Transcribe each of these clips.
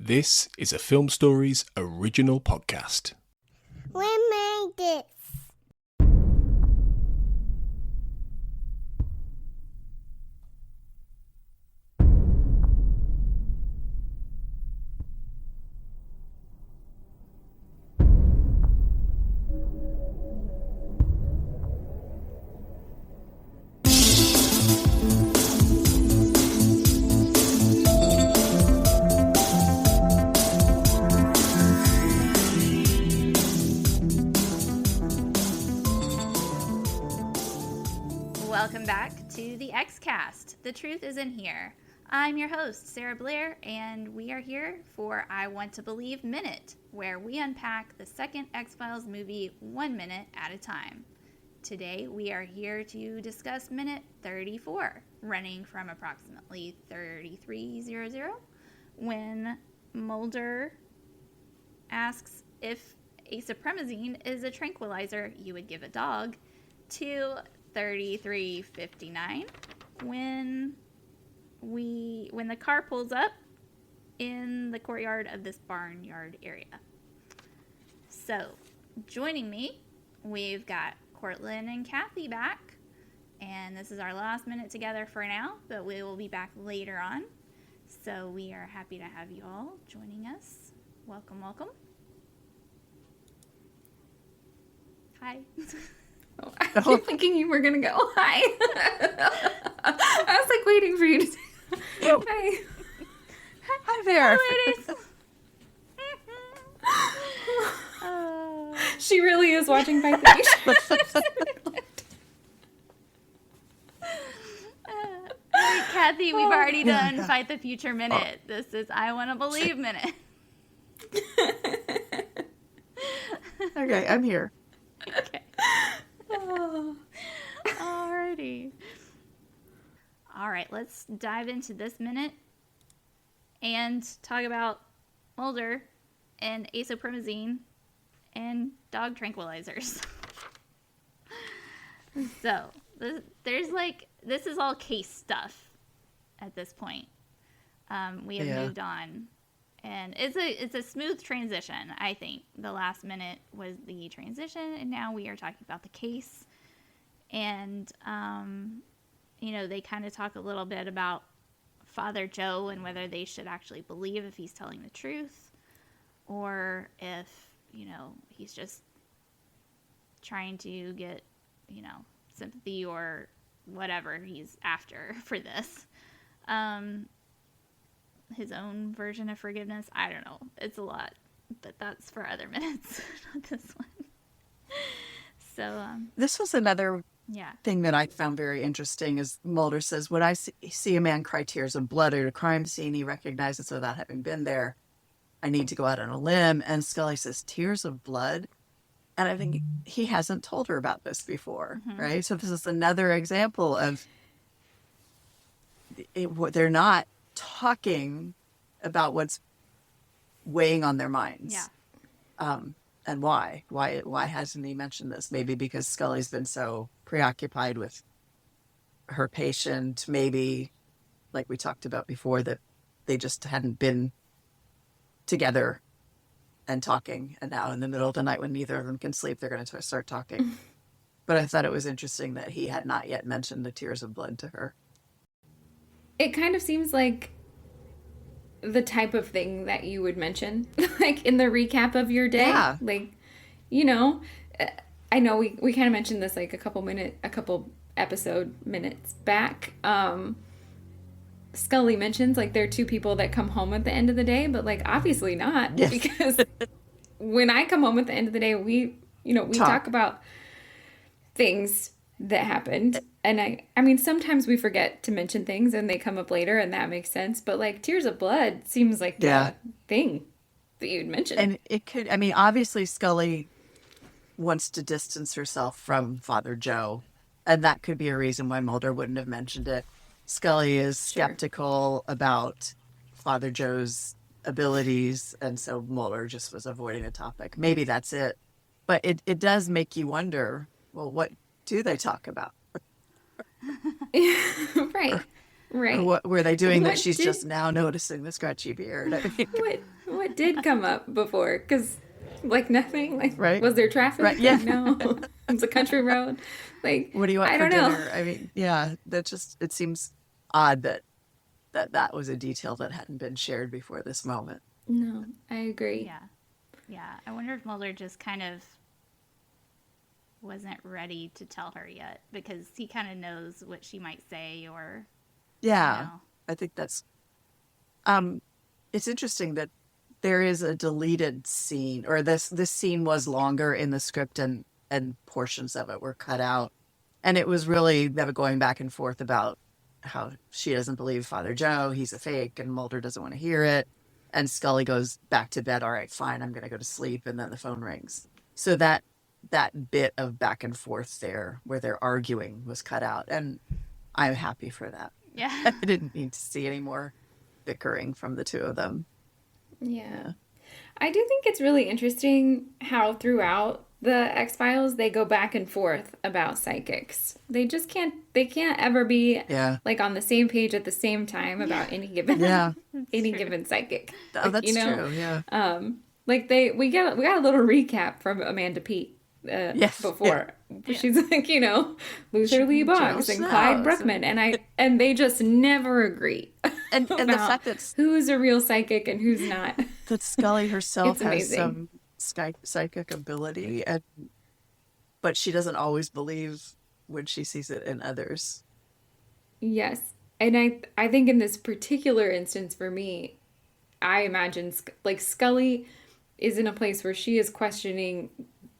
This is a Film Stories original podcast. We made this. Welcome back to the X-Cast. The truth is in here. I'm your host, Sarah Blair, and we are here for I Want to Believe Minute, where we unpack the second X-Files movie 1 minute at a time. Today, we are here to discuss minute 34, running from approximately 3300, when Mulder asks if asapromazine is a tranquilizer you would give a dog, to 33:59 when the car pulls up in the courtyard of this barnyard area. So, joining me, we've got Cortlan and Cathy back, and this is our last minute together for now, but we will be back later on. So we are happy to have you all joining us. Welcome, welcome. Hi. Oh, I keep thinking you were going to go, hi. I was like waiting for you to say, hi. Hi there. Hi, ladies. She really is watching Fight the Future. Cathy, we've already done Fight the Future Minute. This is I Want to Believe Minute. Okay, I'm here. Okay. Alrighty. Alright, let's dive into this minute and talk about Mulder and asapromazine and dog tranquilizers. So, this is all case stuff at this point. We have moved on. And it's a smooth transition, I think. The last minute was the transition, and now we are talking about the case. And, they kind of talk a little bit about Father Joe and whether they should actually believe if he's telling the truth or if, he's just trying to get, sympathy or whatever he's after for this. His own version of forgiveness. I don't know. It's a lot, but that's for other minutes, not this one. So, This was another yeah. thing that I found very interesting is Mulder says, when I see a man cry tears of blood at a crime scene, he recognizes without having been there. I need to go out on a limb. And Scully says, tears of blood? And I think he hasn't told her about this before, right? So this is another example of they're not talking about what's weighing on their minds. Yeah. And why hasn't he mentioned this? Maybe because Scully's been so preoccupied with her patient, maybe like we talked about before, that they just hadn't been together and talking. And now in the middle of the night when neither of them can sleep, they're going to start talking. But I thought it was interesting that he had not yet mentioned the tears of blood to her. It kind of seems like the type of thing that you would mention, like in the recap of your day. Yeah. Like, I know we kind of mentioned this like a couple episode minutes back. Scully mentions like there are two people that come home at the end of the day, but like obviously not, yes. Because when I come home at the end of the day, we talk about things that happened. And I mean, sometimes we forget to mention things and they come up later and that makes sense. But like tears of blood seems like the thing that you'd mention. And it could, obviously Scully wants to distance herself from Father Joe. And that could be a reason why Mulder wouldn't have mentioned it. Scully is skeptical about Father Joe's abilities. And so Mulder just was avoiding the topic. Maybe that's it. But it does make you wonder, well, what do they talk about? Right. Right. Or what were they doing that What she's did- just now noticing the scratchy beard? I mean, What did come up before? Because, like, nothing. Like, Right. was there traffic? Right, yeah. Like, no. It's a country road. Like, what do you want I for don't know. dinner? I mean, yeah, that just, it seems odd that was a detail that hadn't been shared before this moment. No, I agree. Yeah. I wonder if Mulder just kind of wasn't ready to tell her yet because he kind of knows what she might say or. Yeah, You know. I think that's, it's interesting that there is a deleted scene, or this scene was longer in the script and portions of it were cut out. And it was really them going back and forth about how she doesn't believe Father Joe, he's a fake, and Mulder doesn't want to hear it. And Scully goes back to bed, all right, fine, I'm going to go to sleep. And then the phone rings. So that bit of back and forth there where they're arguing was cut out. And I'm happy for that. Yeah. I didn't need to see any more bickering from the two of them. Yeah. I do think it's really interesting how throughout the X-Files they go back and forth about psychics. They just can't ever be Yeah. like on the same page at the same time about any given Yeah. given psychic. Oh, Like, that's you know, true. Yeah. Like we got a little recap from Amanda Peet Yes, before. She's like, you know, Luther Lee Boggs and Clyde Bruckman, and they just never agree. And the about fact that who's a real psychic and who's not. that Scully herself It's has amazing. some psychic ability, but she doesn't always believe when she sees it in others. Yes. And I think in this particular instance for me, I imagine like Scully is in a place where she is questioning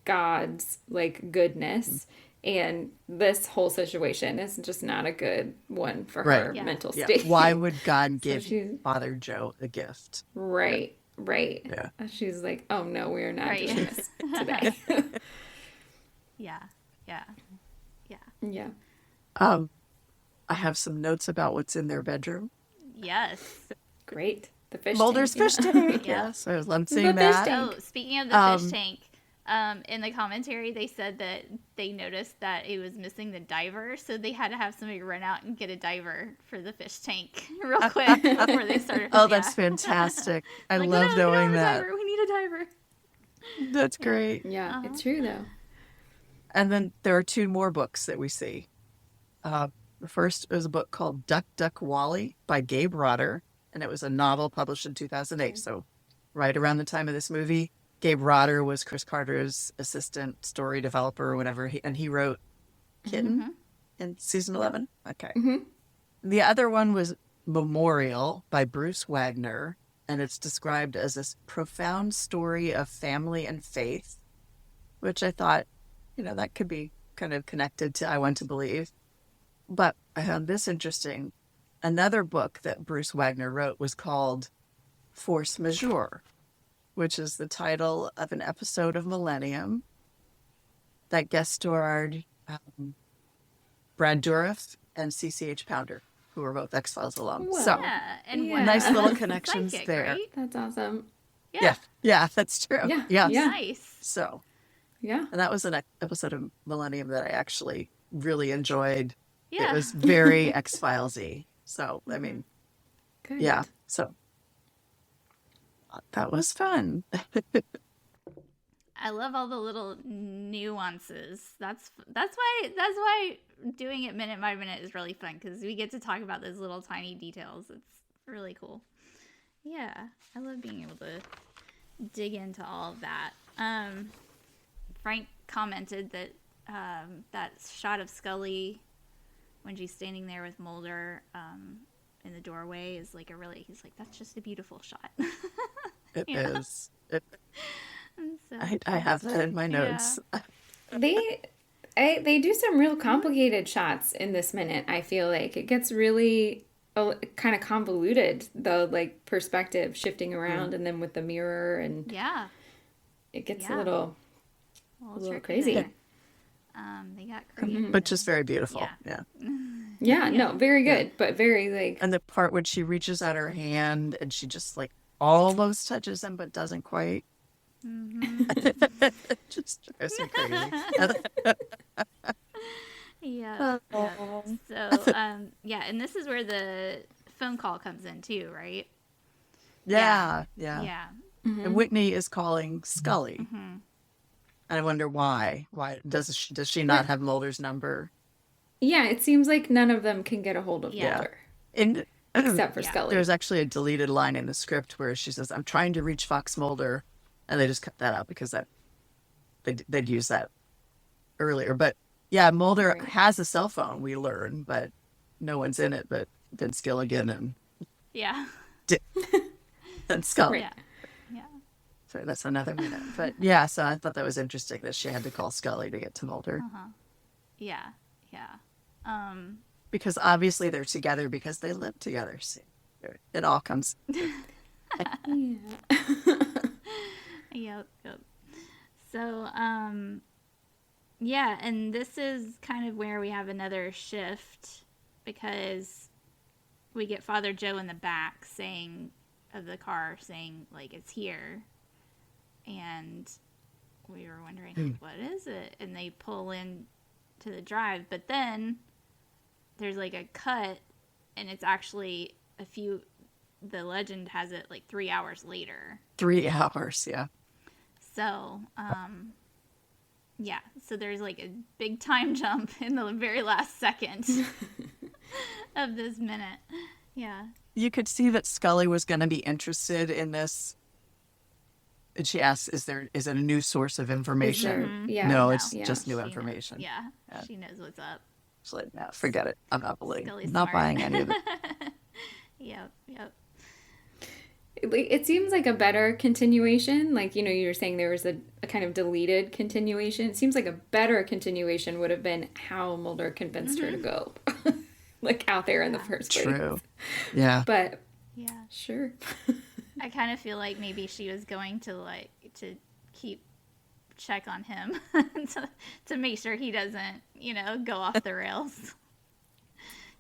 God's like goodness, and this whole situation is just not a good one for her Right. Yeah. mental Yeah. state. Why would God give she's- Father Joe a gift? Right. Yeah. She's like, oh no, we are not Right. doing this today. Yeah. Yeah. I have some notes about what's in their bedroom. Yes. Great. The fish Mulder's tank, fish yeah. tank. Yeah. Yes, I love The seeing fish that. tank. Oh, speaking of the fish tank, in the commentary, they said that they noticed that it was missing the diver, so they had to have somebody run out and get a diver for the fish tank real quick before they started. Oh, that's fantastic. I Like, love we don't knowing have a that. diver. We need a diver. That's great. Yeah, it's true though. And then there are two more books that we see. The first is a book called Duck, Duck, Wally by Gabe Rotter, and it was a novel published in 2008. So right around the time of this movie, Gabe Rotter was Chris Carter's assistant story developer or whatever, and he wrote Kitten in season 11. Okay. The other one was Memorial by Bruce Wagner, and it's described as this profound story of family and faith, which I thought, that could be kind of connected to I Want to Believe. But I found this interesting. Another book that Bruce Wagner wrote was called Force Majeure, which is the title of an episode of Millennium that guest starred Brad Dourif and CCH Pounder, who were both X-Files alum. Wow. So, Yeah, and Yeah. one nice of little them connections psychic, there. right? That's awesome. Yeah, that's true. Yeah, Yes. yeah. Nice. So, Yeah. and that was an episode of Millennium that I actually really enjoyed. Yeah. It was very X-Files-y. So, I mean, Good. yeah. So, that was fun. I love all the little nuances. That's why doing it minute by minute is really fun because we get to talk about those little tiny details. It's really cool. Yeah, I love being able to dig into all of that. Frank commented that that shot of Scully when she's standing there with Mulder in the doorway is like he's like, that's just a beautiful shot. It Yeah. is. So, I have that in my notes. They do some real complicated shots in this minute. I feel like it gets really kind of convoluted, the like perspective shifting around, and then with the mirror, and yeah, it gets Yeah. a little tricky crazy. there. They got creative. But just very beautiful. Yeah. Yeah. Yeah, no, very good, but very like And the part when she reaches out her hand and she just like almost touches him but doesn't quite. Just drives me crazy. Yeah. So, and this is where the phone call comes in too, right? Yeah. Mm-hmm. And Whitney is calling Scully. And I wonder why. Why does she not have Mulder's number? Yeah, it seems like none of them can get a hold of Mulder. And except for Scully. There's actually a deleted line in the script where she says, "I'm trying to reach Fox Mulder," and they just cut that out because they'd use that earlier. But yeah, Mulder has a cell phone, we learn, but no one's in it but Vince Gilligan and and Scully. Yeah. So that's another minute. But yeah, so I thought that was interesting that she had to call Scully to get to Mulder. Yeah. Because obviously they're together because they live together. So it all comes. Yep. So, and this is kind of where we have another shift because we get Father Joe in the back of the car saying, like, it's here. And we were wondering, what is it? And they pull in to the drive. But then there's, like, a cut, and it's actually the legend has it, like, 3 hours later. 3 hours, yeah. So, so there's, like, a big time jump in the very last second of this minute. Yeah. You could see that Scully was going to be interested in this. And she asks, is it a new source of information? Yeah. No, it's just new information. Yeah, she knows what's up. She's like, no, forget it. I'm not believing. Scully's Not smart. buying any of it. Yep. It seems like a better continuation. Like, you were saying there was a kind of deleted continuation. It seems like a better continuation would have been how Mulder convinced her to go. Like, out there in the first place. True. Yeah. But, sure. I kind of feel like maybe she was going to keep check on him to make sure he doesn't, go off the rails.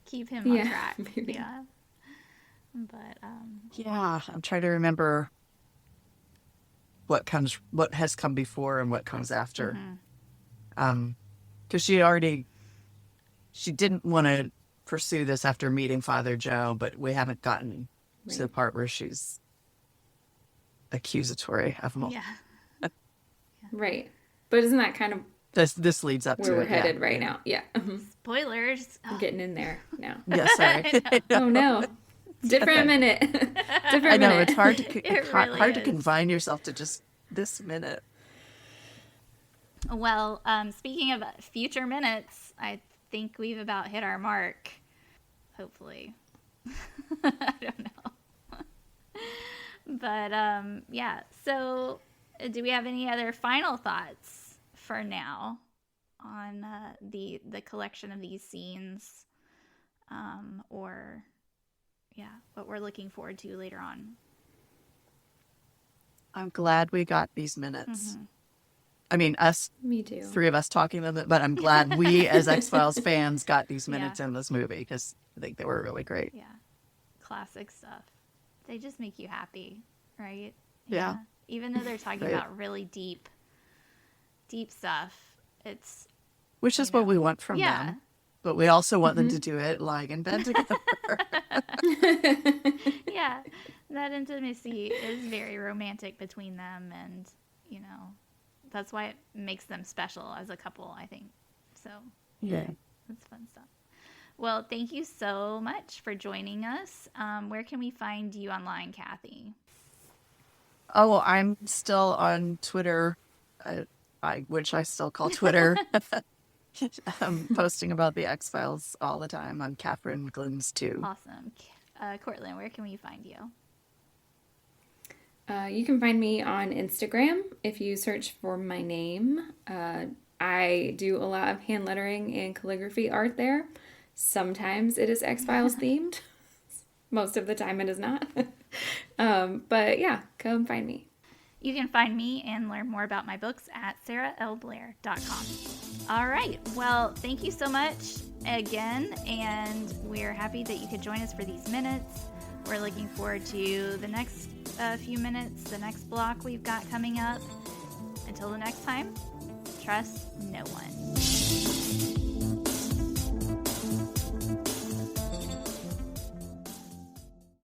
Keep him on track. Maybe. Yeah. But I'm trying to remember what has come before and what comes after. Because she didn't want to pursue this after meeting Father Joe, but we haven't gotten to the part where she's accusatory of Mulder. Yeah. Right. But isn't that kind of this leads up where to we're it, headed right now? Yeah. Spoilers. I'm getting in there now. Yeah, sorry. Oh no. Different minute. Different I know, minute. it's hard to is. confine yourself to just this minute. Well, speaking of future minutes, I think we've about hit our mark. Hopefully. I don't know. But, so do we have any other final thoughts for now on the collection of these scenes or what we're looking forward to later on? I'm glad we got these minutes. I mean, Me too. three of us talking them, but I'm glad we as X-Files fans got these minutes in this movie because I think they were really great. Yeah. Classic stuff. They just make you happy, right? Yeah. Even though they're talking about really deep stuff, it's... Which is what we want from them. But we also want them to do it lying in bed together. Yeah. That intimacy is very romantic between them, and, that's why it makes them special as a couple, I think. So, Yeah. That's fun stuff. Well, thank you so much for joining us. Where can we find you online, Cathy? Oh, I'm still on Twitter, which I still call Twitter. I'm posting about the X-Files all the time. I'm Catherine Glins too. Awesome. Cortlan, where can we find you? You can find me on Instagram if you search for my name. I do a lot of hand lettering and calligraphy art there. Sometimes it is X-Files themed. Most of the time it is not. But yeah, come find me. You can find me and learn more about my books at sarahlblair.com. All right. Well, thank you so much again, and we're happy that you could join us for these minutes. We're looking forward to the next few minutes, the next block we've got coming up. Until the next time, trust no one.